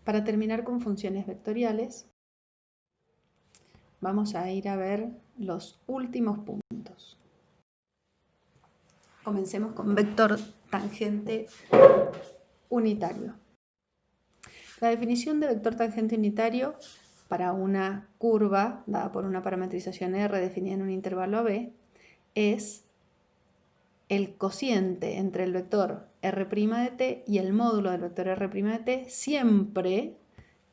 Para terminar con funciones vectoriales, vamos a ir a ver los últimos puntos. Comencemos con vector tangente unitario. La definición de vector tangente unitario para una curva dada por una parametrización R definida en un intervalo AB es el cociente entre el vector R' de t y el módulo del vector R' de t siempre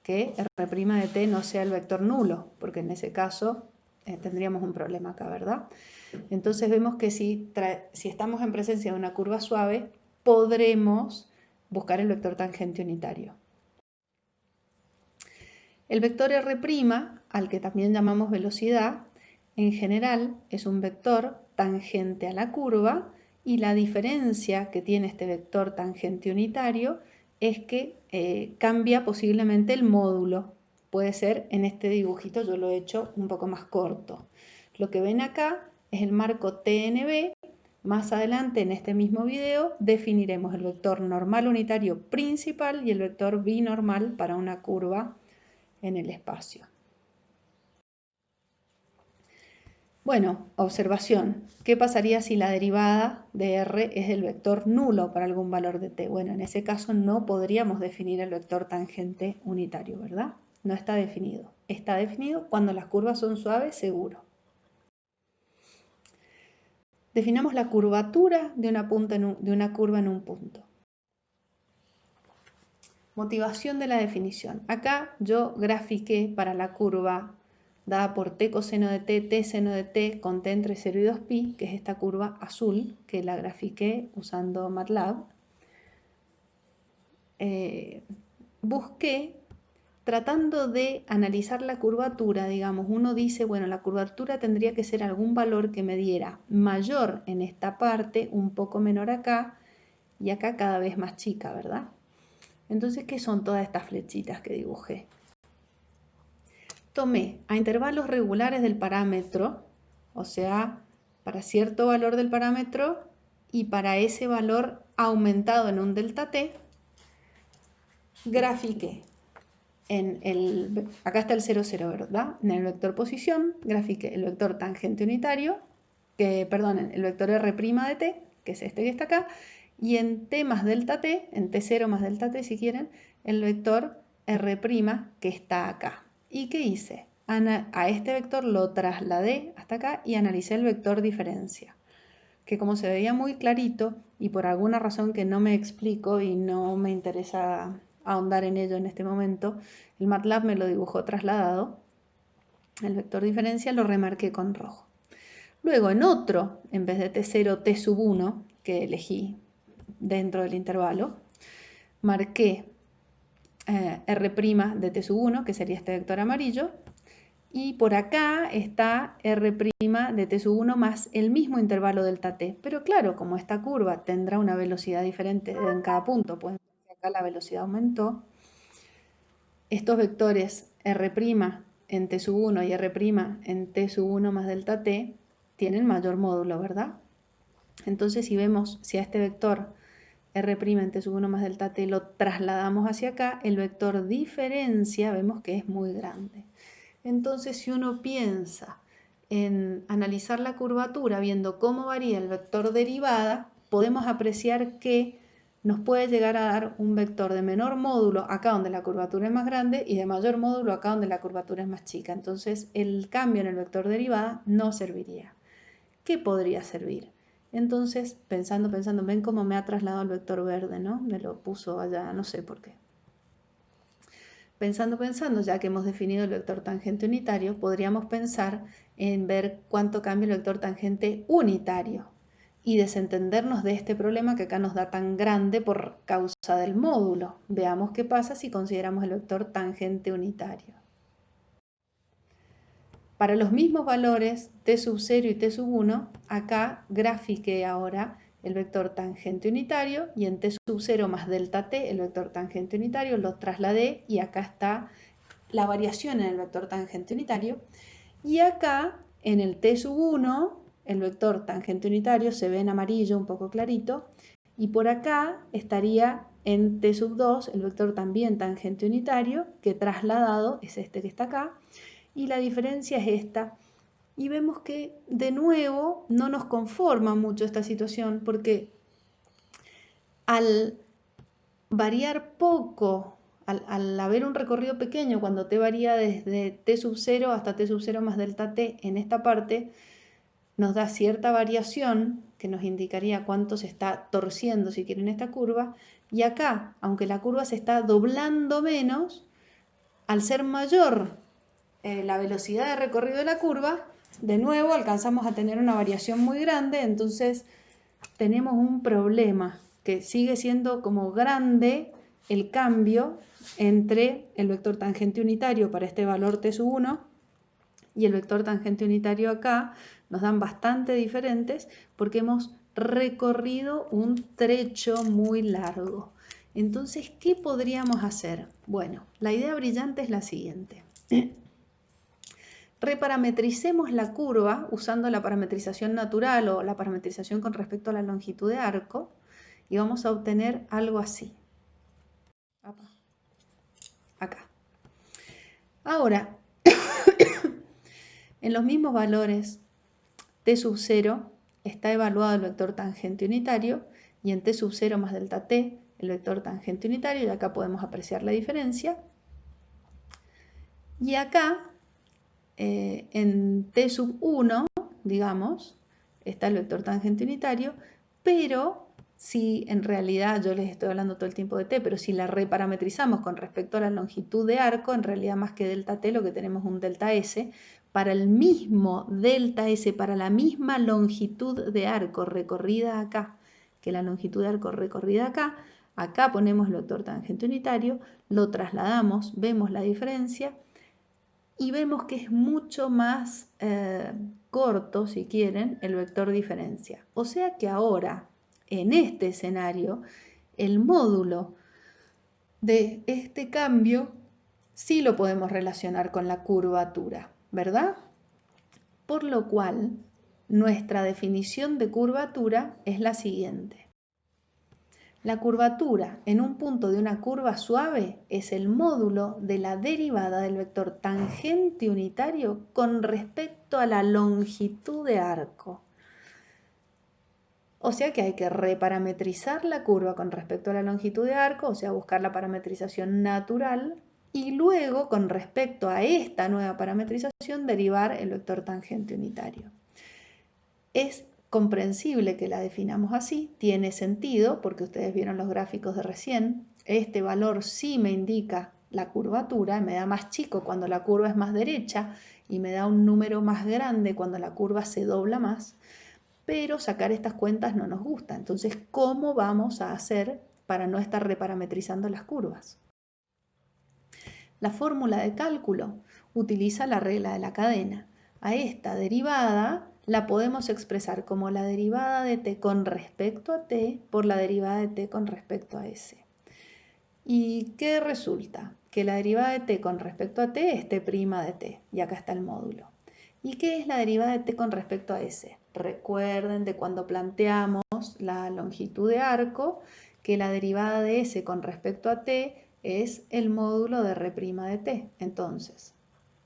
que R' de t no sea el vector nulo, porque en ese caso tendríamos un problema acá, ¿verdad? Entonces vemos que si estamos en presencia de una curva suave, podremos buscar el vector tangente unitario. El vector R', al que también llamamos velocidad, en general es un vector tangente a la curva, y la diferencia que tiene este vector tangente unitario es que cambia posiblemente el módulo. Puede ser en este dibujito, yo lo he hecho un poco más corto. Lo que ven acá es el marco TNB. Más adelante en este mismo video definiremos el vector normal unitario principal y el vector binormal para una curva en el espacio. Bueno, observación. ¿Qué pasaría si la derivada de R es el vector nulo para algún valor de t? Bueno, en ese caso no podríamos definir el vector tangente unitario, ¿verdad? No está definido. Está definido cuando las curvas son suaves, seguro. Definamos la curvatura de una curva en un punto. Motivación de la definición. Acá yo grafiqué para la curva dada por t coseno de t seno de t con t entre 0 y 2pi, que es esta curva azul, que la grafiqué usando MATLAB. Busqué, tratando de analizar la curvatura, digamos, uno dice, bueno, la curvatura tendría que ser algún valor que me diera mayor en esta parte, un poco menor acá, y acá cada vez más chica, ¿verdad? Entonces, ¿qué son todas estas flechitas que dibujé? Tomé a intervalos regulares del parámetro, o sea, para cierto valor del parámetro y para ese valor aumentado en un delta t, grafiqué acá está el 0, 0, ¿verdad? En el vector posición, grafiqué el vector tangente unitario, el vector R' de t, que es este que está acá, y en t más delta t, en t0 más delta t si quieren, el vector R' que está acá. ¿Y qué hice? A este vector lo trasladé hasta acá y analicé el vector diferencia, que como se veía muy clarito y por alguna razón que no me explico y no me interesa ahondar en ello en este momento, el MATLAB me lo dibujó trasladado, el vector diferencia lo remarqué con rojo. Luego en otro, en vez de t0, t1, que elegí dentro del intervalo, marqué R' de t1, que sería este vector amarillo, y por acá está R' de t1 más el mismo intervalo delta t. Pero claro, como esta curva tendrá una velocidad diferente en cada punto, pues acá la velocidad aumentó, estos vectores R' en t1 y R' en t1 más delta t tienen mayor módulo, ¿verdad? Entonces si a este vector R' en t1 más delta t lo trasladamos hacia acá, el vector diferencia vemos que es muy grande. Entonces, si uno piensa en analizar la curvatura viendo cómo varía el vector derivada, podemos apreciar que nos puede llegar a dar un vector de menor módulo acá donde la curvatura es más grande y de mayor módulo acá donde la curvatura es más chica. Entonces, el cambio en el vector derivada no serviría. ¿Qué podría servir? Entonces, pensando, ven cómo me ha trasladado el vector verde, ¿no? Me lo puso allá, no sé por qué. Pensando, ya que hemos definido el vector tangente unitario, podríamos pensar en ver cuánto cambia el vector tangente unitario y desentendernos de este problema que acá nos da tan grande por causa del módulo. Veamos qué pasa si consideramos el vector tangente unitario. Para los mismos valores t sub 0 y t sub 1, acá grafiqué ahora el vector tangente unitario y en t sub 0 más delta t, el vector tangente unitario, lo trasladé y acá está la variación en el vector tangente unitario. Y acá en el t sub 1, el vector tangente unitario se ve en amarillo un poco clarito y por acá estaría en T sub 2 el vector también tangente unitario, que trasladado es este que está acá, y la diferencia es esta. Y vemos que de nuevo no nos conforma mucho esta situación, porque al variar poco, al haber un recorrido pequeño, cuando t varía desde t sub 0 hasta t sub 0 más delta t en esta parte, nos da cierta variación que nos indicaría cuánto se está torciendo, si quieren, esta curva. Y acá, aunque la curva se está doblando menos, al ser mayor la velocidad de recorrido de la curva, de nuevo alcanzamos a tener una variación muy grande, entonces tenemos un problema que sigue siendo como grande el cambio entre el vector tangente unitario para este valor t sub 1 y el vector tangente unitario acá. Nos dan bastante diferentes porque hemos recorrido un trecho muy largo. Entonces, ¿qué podríamos hacer? Bueno, la idea brillante es la siguiente. Reparametricemos la curva usando la parametrización natural o la parametrización con respecto a la longitud de arco y vamos a obtener algo así. Acá. Ahora, en los mismos valores t sub 0 está evaluado el vector tangente unitario y en t sub 0 más delta t el vector tangente unitario, y acá podemos apreciar la diferencia. Y acá en t sub 1, digamos, está el vector tangente unitario, pero si en realidad, yo les estoy hablando todo el tiempo de t, pero si la reparametrizamos con respecto a la longitud de arco, en realidad más que delta t, lo que tenemos es un delta s. Para el mismo delta s, para la misma longitud de arco recorrida acá, que la longitud de arco recorrida acá, acá ponemos el vector tangente unitario, lo trasladamos, vemos la diferencia, y vemos que es mucho más corto, si quieren, el vector diferencia. O sea que ahora, en este escenario, el módulo de este cambio sí lo podemos relacionar con la curvatura, ¿verdad? Por lo cual, nuestra definición de curvatura es la siguiente. La curvatura en un punto de una curva suave es el módulo de la derivada del vector tangente unitario con respecto a la longitud de arco. O sea que hay que reparametrizar la curva con respecto a la longitud de arco, o sea, buscar la parametrización natural, y luego, con respecto a esta nueva parametrización, derivar el vector tangente unitario. Es comprensible que la definamos así, tiene sentido porque ustedes vieron los gráficos de recién. Este valor sí me indica la curvatura, me da más chico cuando la curva es más derecha y me da un número más grande cuando la curva se dobla más, pero sacar estas cuentas no nos gusta. Entonces, ¿cómo vamos a hacer para no estar reparametrizando las curvas? La fórmula de cálculo utiliza la regla de la cadena. A esta derivada la podemos expresar como la derivada de t con respecto a t por la derivada de t con respecto a s. ¿Y qué resulta? Que la derivada de t con respecto a t es t' de t, y acá está el módulo. ¿Y qué es la derivada de t con respecto a s? Recuerden de cuando planteamos la longitud de arco, que la derivada de s con respecto a t es el módulo de r' de t. Entonces,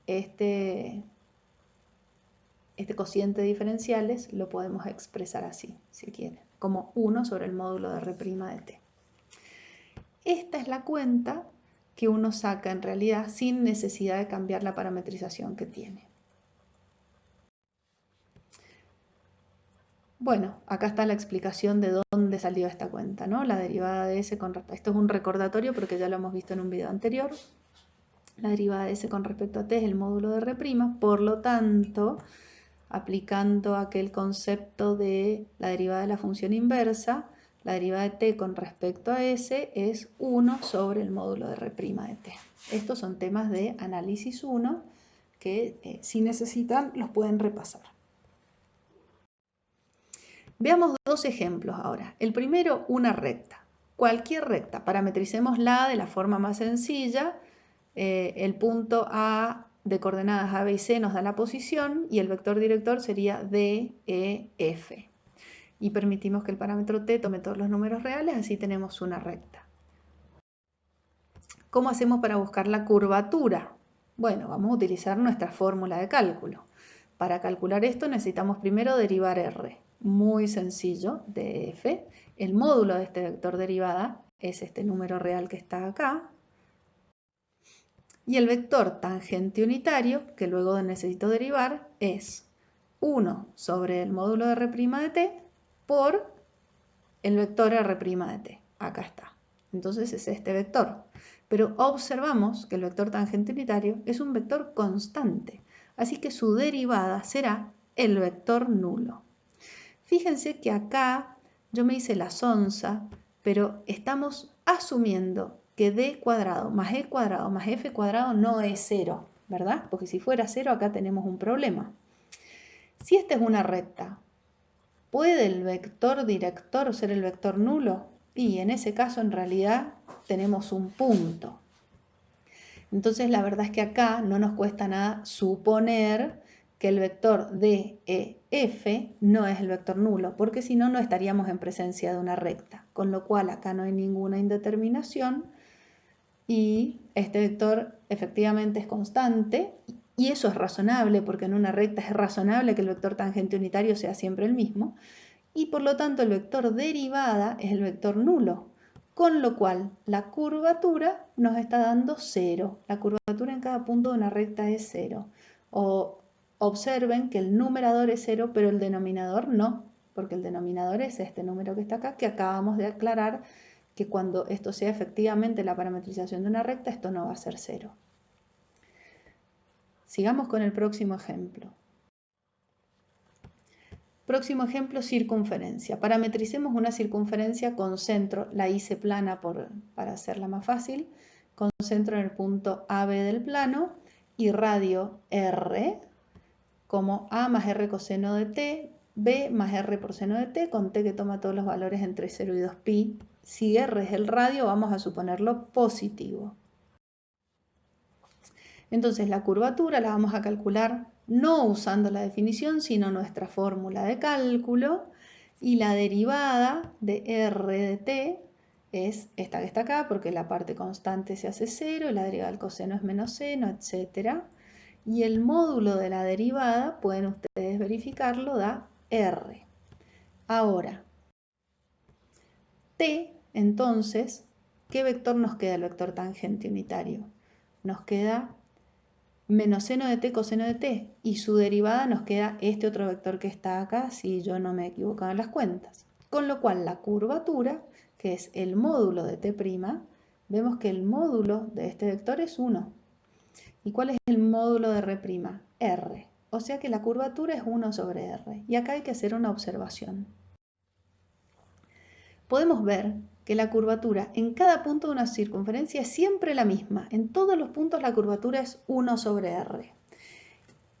este cociente de diferenciales lo podemos expresar así, si quieren, como 1 sobre el módulo de r' de t. Esta es la cuenta que uno saca en realidad sin necesidad de cambiar la parametrización que tiene. Bueno, acá está la explicación de dónde salió esta cuenta, ¿no? La derivada de s con respecto... Esto es un recordatorio porque ya lo hemos visto en un video anterior. La derivada de s con respecto a t es el módulo de r', por lo tanto, aplicando aquel concepto de la derivada de la función inversa, la derivada de t con respecto a s es 1 sobre el módulo de r' de t. Estos son temas de análisis 1 que si necesitan los pueden repasar. Veamos dos ejemplos ahora. El primero, una recta. Cualquier recta, parametricémosla de la forma más sencilla. El punto A de coordenadas A, B y C nos da la posición y el vector director sería D, E, F. Y permitimos que el parámetro T tome todos los números reales, así tenemos una recta. ¿Cómo hacemos para buscar la curvatura? Bueno, vamos a utilizar nuestra fórmula de cálculo. Para calcular esto necesitamos primero derivar r. Muy sencillo, de f. El módulo de este vector derivada es este número real que está acá. Y el vector tangente unitario, que luego necesito derivar, es 1 sobre el módulo de r' de t por el vector r' de t. Acá está. Entonces es este vector. Pero observamos que el vector tangente unitario es un vector constante, así que su derivada será el vector nulo. Fíjense que acá yo me hice la sonza, pero estamos asumiendo que d cuadrado más e cuadrado más f cuadrado no es 0, ¿verdad? Porque si fuera 0 acá tenemos un problema. Si esta es una recta, ¿puede el vector director ser el vector nulo? Y en ese caso en realidad tenemos un punto. Entonces la verdad es que acá no nos cuesta nada suponer que el vector DEF no es el vector nulo, porque si no, no estaríamos en presencia de una recta. Con lo cual acá no hay ninguna indeterminación y este vector efectivamente es constante y eso es razonable porque en una recta es razonable que el vector tangente unitario sea siempre el mismo y por lo tanto el vector derivada es el vector nulo. Con lo cual, la curvatura nos está dando 0. La curvatura en cada punto de una recta es 0. O observen que el numerador es 0, pero el denominador no, porque el denominador es este número que está acá, que acabamos de aclarar que cuando esto sea efectivamente la parametrización de una recta, esto no va a ser 0. Sigamos con el próximo ejemplo. Próximo ejemplo, circunferencia. Parametricemos una circunferencia con centro, la hice plana para hacerla más fácil, con centro en el punto AB del plano y radio R como A más R coseno de t, B más R por seno de t, con t que toma todos los valores entre 0 y 2pi. Si R es el radio, vamos a suponerlo positivo. Entonces la curvatura la vamos a calcular no usando la definición, sino nuestra fórmula de cálculo, y la derivada de r de t es esta que está acá, porque la parte constante se hace 0, y la derivada del coseno es menos seno, etc. Y el módulo de la derivada, pueden ustedes verificarlo, da r. Ahora, t, entonces, ¿qué vector nos queda? El vector tangente unitario. Nos queda menos seno de t coseno de t, y su derivada nos queda este otro vector que está acá, si yo no me he equivocado en las cuentas. Con lo cual la curvatura, que es el módulo de t', vemos que el módulo de este vector es 1. ¿Y cuál es el módulo de r'? R. O sea que la curvatura es 1 sobre r. Y acá hay que hacer una observación. Podemos ver que la curvatura en cada punto de una circunferencia es siempre la misma. En todos los puntos la curvatura es 1 sobre r.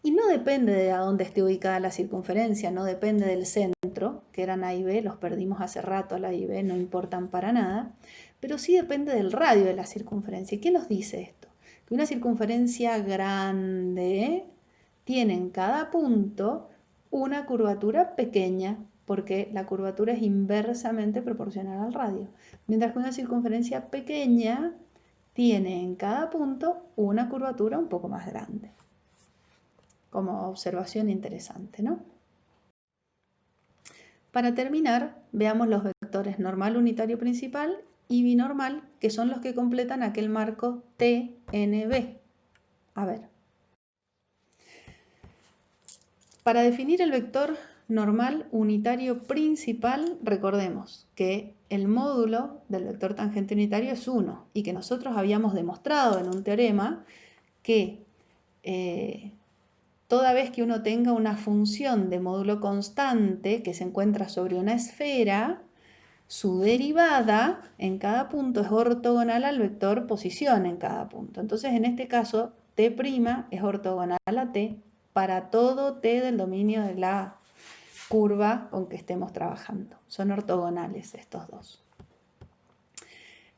Y no depende de a dónde esté ubicada la circunferencia, no depende del centro, que eran A y B, los perdimos hace rato, la A y B no importan para nada, pero sí depende del radio de la circunferencia. ¿Y qué nos dice esto? Que una circunferencia grande tiene en cada punto una curvatura pequeña, porque la curvatura es inversamente proporcional al radio, mientras que una circunferencia pequeña tiene en cada punto una curvatura un poco más grande. Como observación interesante, ¿no? Para terminar, veamos los vectores normal unitario principal y binormal, que son los que completan aquel marco TNB. A ver. Para definir el vector normal unitario principal, recordemos que el módulo del vector tangente unitario es 1 y que nosotros habíamos demostrado en un teorema que toda vez que uno tenga una función de módulo constante que se encuentra sobre una esfera, su derivada en cada punto es ortogonal al vector posición en cada punto. Entonces, en este caso, t' es ortogonal a t para todo t del dominio de la curva con que estemos trabajando. Son ortogonales estos dos.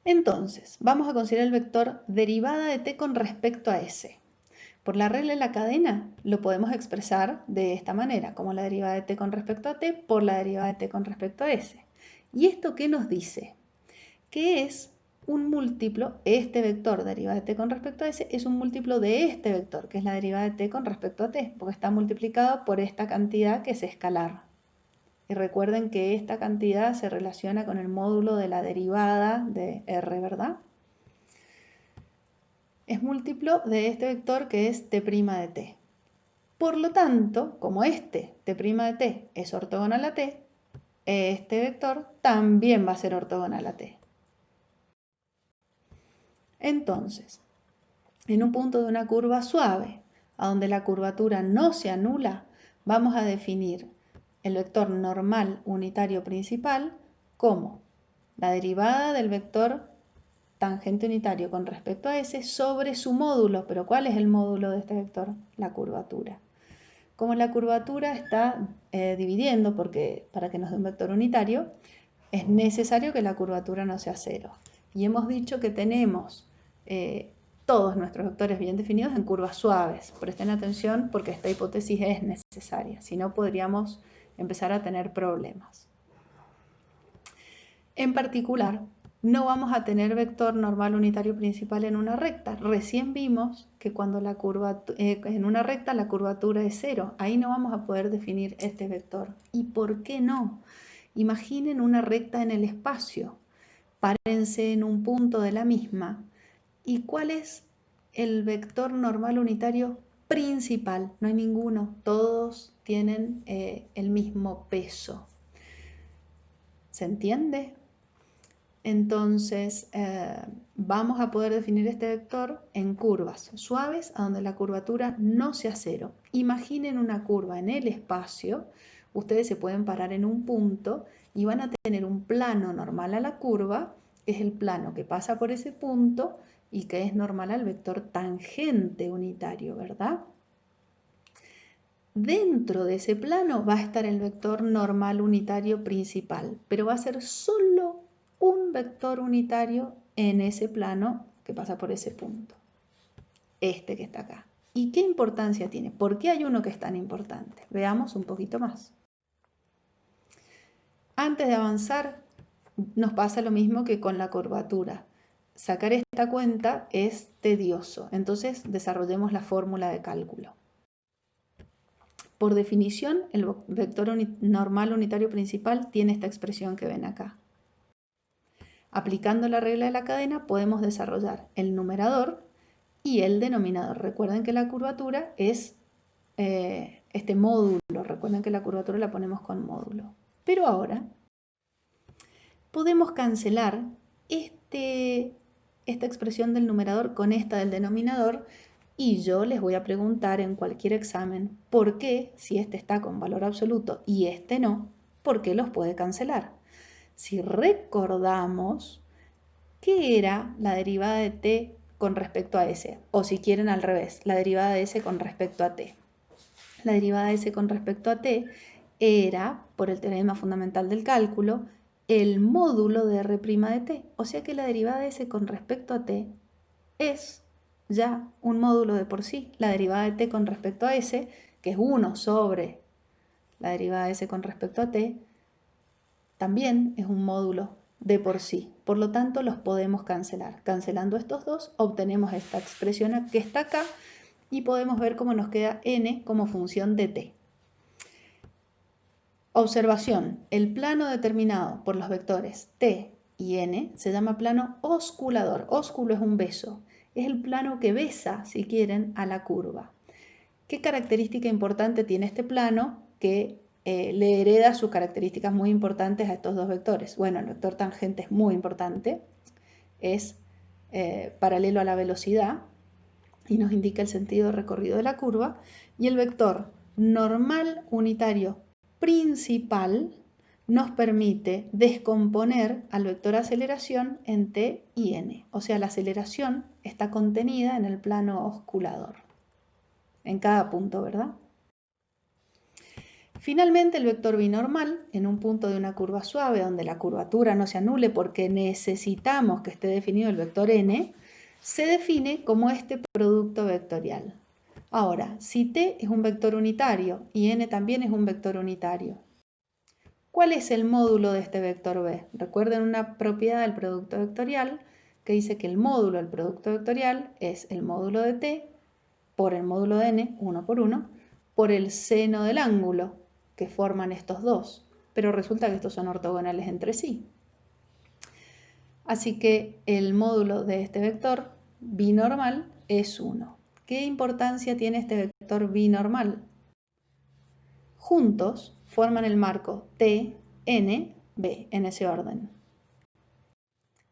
Entonces, vamos a considerar el vector derivada de t con respecto a s. Por la regla de la cadena lo podemos expresar de esta manera, como la derivada de t con respecto a t por la derivada de t con respecto a s. ¿Y esto qué nos dice? Que es un múltiplo, este vector derivada de t con respecto a s, es un múltiplo de este vector, que es la derivada de t con respecto a t, porque está multiplicado por esta cantidad que es escalar. Y recuerden que esta cantidad se relaciona con el módulo de la derivada de r, ¿verdad? Es múltiplo de este vector que es t' de t. Por lo tanto, como este t' de t es ortogonal a t, este vector también va a ser ortogonal a t. Entonces, en un punto de una curva suave, a donde la curvatura no se anula, vamos a definir el vector normal unitario principal como la derivada del vector tangente unitario con respecto a s sobre su módulo. ¿Pero cuál es el módulo de este vector? La curvatura. Como la curvatura está dividiendo, porque para que nos dé un vector unitario, es necesario que la curvatura no sea cero. Y hemos dicho que tenemos todos nuestros vectores bien definidos en curvas suaves. Presten atención porque esta hipótesis es necesaria, si no podríamos empezar a tener problemas. En particular, no vamos a tener vector normal unitario principal en una recta. Recién vimos que cuando en una recta la curvatura es cero. Ahí no vamos a poder definir este vector. ¿Y por qué no? Imaginen una recta en el espacio. Párense en un punto de la misma. ¿Y cuál es el vector normal unitario principal? No hay ninguno. Todos tienen el mismo peso. ¿Se entiende? Entonces, vamos a poder definir este vector en curvas suaves a donde la curvatura no sea cero. Imaginen una curva en el espacio. Ustedes se pueden parar en un punto y van a tener un plano normal a la curva, que es el plano que pasa por ese punto y que es normal al vector tangente unitario, ¿verdad? Dentro de ese plano va a estar el vector normal unitario principal, pero va a ser solo un vector unitario en ese plano que pasa por ese punto, este que está acá. ¿Y qué importancia tiene? ¿Por qué hay uno que es tan importante? Veamos un poquito más. Antes de avanzar, nos pasa lo mismo que con la curvatura. Sacar esta cuenta es tedioso, entonces desarrollemos la fórmula de cálculo. Por definición, el vector normal unitario principal tiene esta expresión que ven acá. Aplicando la regla de la cadena podemos desarrollar el numerador y el denominador. Recuerden que la curvatura es este módulo. Recuerden que la curvatura la ponemos con módulo. Pero ahora podemos cancelar esta expresión del numerador con esta del denominador. Y yo les voy a preguntar en cualquier examen, ¿por qué, si este está con valor absoluto y este no, por qué los puede cancelar? Si recordamos, ¿qué era la derivada de t con respecto a s? O si quieren al revés, la derivada de s con respecto a t. La derivada de s con respecto a t era, por el teorema fundamental del cálculo, el módulo de r' de t. O sea que la derivada de s con respecto a t es ya un módulo de por sí. La derivada de t con respecto a s, que es 1 sobre la derivada de s con respecto a t, también es un módulo de por sí. Por lo tanto, los podemos cancelar. Cancelando estos dos, obtenemos esta expresión que está acá y podemos ver cómo nos queda n como función de t. Observación. El plano determinado por los vectores t y n se llama plano osculador. Ósculo es un beso. Es el plano que besa, si quieren, a la curva. ¿Qué característica importante tiene este plano que le hereda sus características muy importantes a estos dos vectores? Bueno, el vector tangente es muy importante, es paralelo a la velocidad y nos indica el sentido de recorrido de la curva, y el vector normal unitario principal nos permite descomponer al vector aceleración en t y n. O sea, la aceleración está contenida en el plano osculador, en cada punto, ¿verdad? Finalmente, el vector binormal, en un punto de una curva suave donde la curvatura no se anule porque necesitamos que esté definido el vector n, se define como este producto vectorial. Ahora, si t es un vector unitario y n también es un vector unitario, ¿cuál es el módulo de este vector b? Recuerden una propiedad del producto vectorial, que dice que el módulo del producto vectorial es el módulo de t por el módulo de n, 1 por 1, por el seno del ángulo que forman estos dos, pero resulta que estos son ortogonales entre sí. Así que el módulo de este vector binormal es 1. ¿Qué importancia tiene este vector binormal? Juntos forman el marco T, N, B, en ese orden.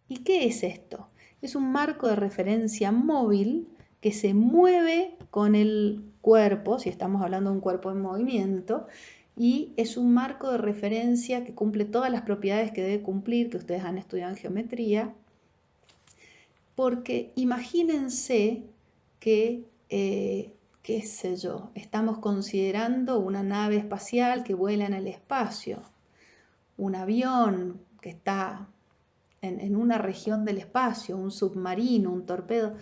¿Y qué es esto? Es un marco de referencia móvil que se mueve con el cuerpo, si estamos hablando de un cuerpo en movimiento, y es un marco de referencia que cumple todas las propiedades que debe cumplir, que ustedes han estudiado en geometría, porque imagínense que, qué sé yo, estamos considerando una nave espacial que vuela en el espacio, un avión que está en una región del espacio, un submarino, un torpedo.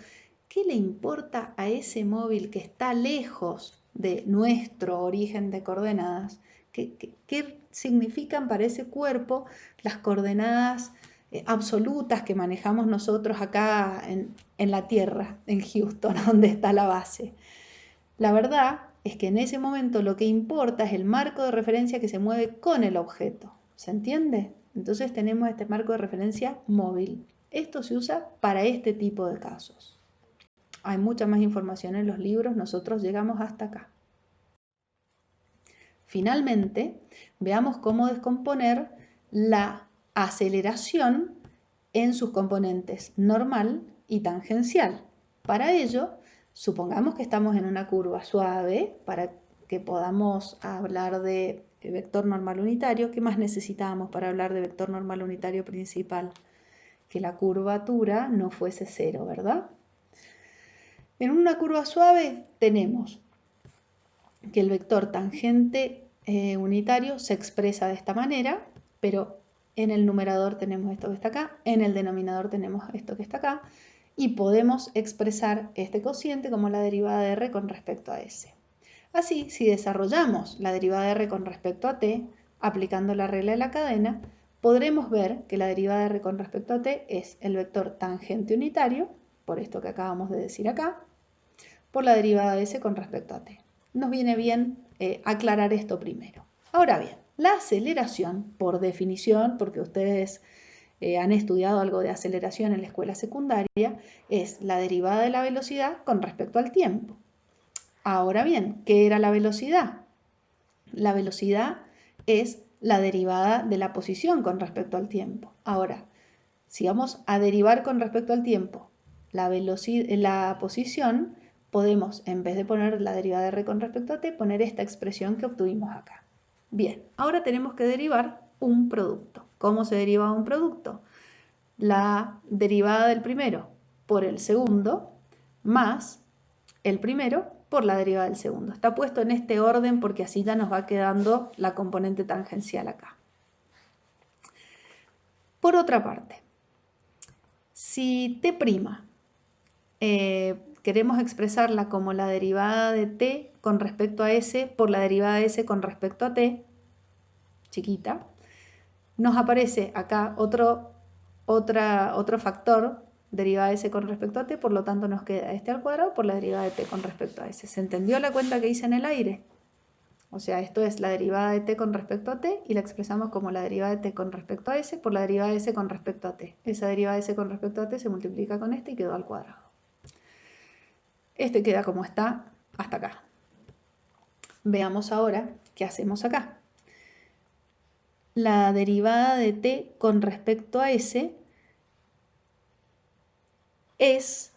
¿Qué le importa a ese móvil que está lejos de nuestro origen de coordenadas? ¿Qué significan para ese cuerpo las coordenadas absolutas que manejamos nosotros acá en la Tierra, en Houston, donde está la base? La verdad es que en ese momento lo que importa es el marco de referencia que se mueve con el objeto. ¿Se entiende? Entonces tenemos este marco de referencia móvil. Esto se usa para este tipo de casos. Hay mucha más información en los libros, nosotros llegamos hasta acá. Finalmente, veamos cómo descomponer la aceleración en sus componentes normal y tangencial. Para ello, supongamos que estamos en una curva suave, para que podamos hablar de vector normal unitario. ¿Qué más necesitábamos para hablar de vector normal unitario principal? Que la curvatura no fuese cero, ¿verdad? En una curva suave tenemos que el vector tangente unitario se expresa de esta manera, pero en el numerador tenemos esto que está acá, en el denominador tenemos esto que está acá, y podemos expresar este cociente como la derivada de r con respecto a s. Así, si desarrollamos la derivada de r con respecto a t, aplicando la regla de la cadena, podremos ver que la derivada de r con respecto a t es el vector tangente unitario, por esto que acabamos de decir acá, por la derivada de s con respecto a t. Nos viene bien aclarar esto primero. Ahora bien, la aceleración, por definición, porque ustedes han estudiado algo de aceleración en la escuela secundaria, es la derivada de la velocidad con respecto al tiempo. Ahora bien, ¿qué era la velocidad? La velocidad es la derivada de la posición con respecto al tiempo. Ahora, si vamos a derivar con respecto al tiempo la posición, podemos, en vez de poner la derivada de r con respecto a t, poner esta expresión que obtuvimos acá. Bien, ahora tenemos que derivar un producto. ¿Cómo se deriva un producto? La derivada del primero por el segundo más el primero por la derivada del segundo. Está puesto en este orden porque así ya nos va quedando la componente tangencial acá. Por otra parte, si t' queremos expresarla como la derivada de t con respecto a s por la derivada de s con respecto a t, chiquita, nos aparece acá otro factor, derivada de s con respecto a t, por lo tanto nos queda este al cuadrado por la derivada de t con respecto a s. ¿Se entendió la cuenta que hice en el aire? O sea, esto es la derivada de t con respecto a t y la expresamos como la derivada de t con respecto a s por la derivada de s con respecto a t. Esa derivada de s con respecto a t se multiplica con este y quedó al cuadrado. Este queda como está hasta acá. Veamos ahora qué hacemos acá. La derivada de t con respecto a s es,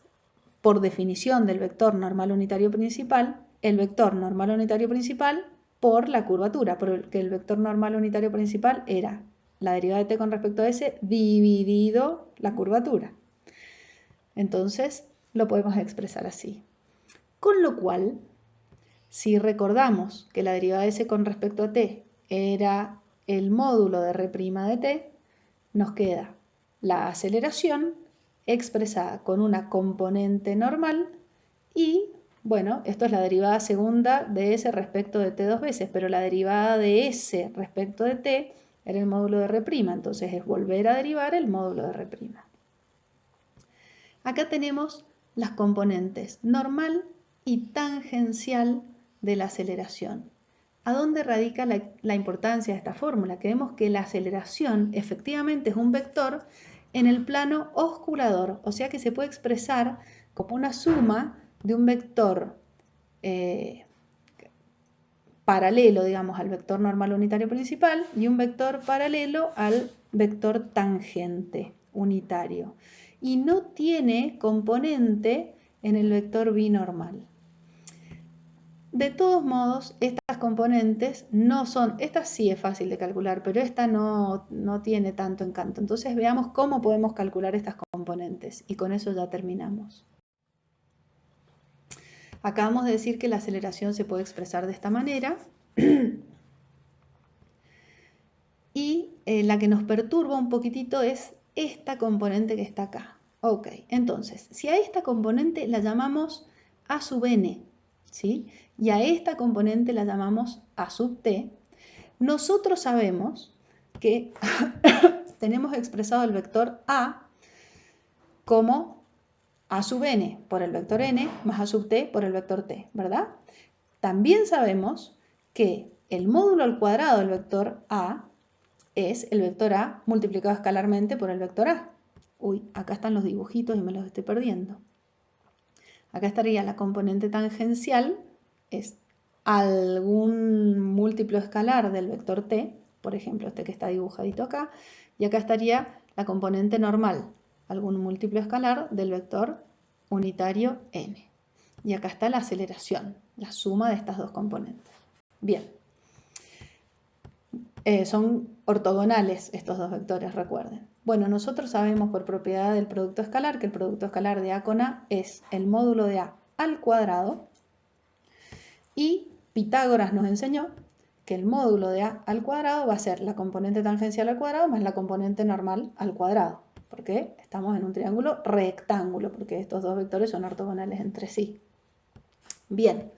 por definición del vector normal unitario principal, el vector normal unitario principal por la curvatura, porque el vector normal unitario principal era la derivada de t con respecto a s dividido la curvatura. Entonces lo podemos expresar así. Con lo cual, si recordamos que la derivada de s con respecto a t era el módulo de r' de t, nos queda la aceleración expresada con una componente normal y, bueno, esto es la derivada segunda de s respecto de t dos veces, pero la derivada de s respecto de t era el módulo de r', entonces es volver a derivar el módulo de r'. Acá tenemos las componentes normal y tangencial de la aceleración. ¿A dónde radica la importancia de esta fórmula? Que vemos que la aceleración efectivamente es un vector en el plano osculador, o sea que se puede expresar como una suma de un vector paralelo, digamos, al vector normal unitario principal y un vector paralelo al vector tangente unitario. Y no tiene componente en el vector binormal. De todos modos, estas componentes no son, esta sí es fácil de calcular, pero esta no tiene tanto encanto. Entonces veamos cómo podemos calcular estas componentes y con eso ya terminamos. Acabamos de decir que la aceleración se puede expresar de esta manera y la que nos perturba un poquitito es esta componente que está acá. Ok, entonces, si a esta componente la llamamos A sub n, ¿sí? Y a esta componente la llamamos A sub t, nosotros sabemos que tenemos expresado el vector A como A sub n por el vector n más A sub t por el vector t, ¿verdad? También sabemos que el módulo al cuadrado del vector A es el vector A multiplicado escalarmente por el vector A. Uy, acá están los dibujitos y me los estoy perdiendo. Acá estaría la componente tangencial, es algún múltiplo escalar del vector t, por ejemplo este que está dibujadito acá, y acá estaría la componente normal, algún múltiplo escalar del vector unitario n. Y acá está la aceleración, la suma de estas dos componentes. Bien, son ortogonales estos dos vectores, recuerden. Bueno, nosotros sabemos por propiedad del producto escalar que el producto escalar de A con A es el módulo de A al cuadrado y Pitágoras nos enseñó que el módulo de A al cuadrado va a ser la componente tangencial al cuadrado más la componente normal al cuadrado, porque estamos en un triángulo rectángulo, porque estos dos vectores son ortogonales entre sí. Bien,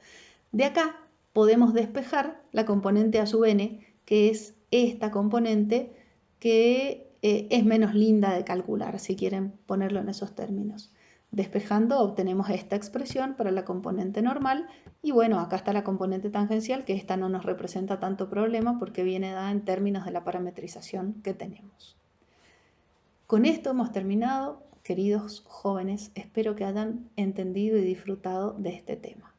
de acá podemos despejar la componente A sub n, que es esta componente que es menos linda de calcular, si quieren ponerlo en esos términos. Despejando obtenemos esta expresión para la componente normal y bueno, acá está la componente tangencial, que esta no nos representa tanto problema porque viene dada en términos de la parametrización que tenemos. Con esto hemos terminado, queridos jóvenes, espero que hayan entendido y disfrutado de este tema.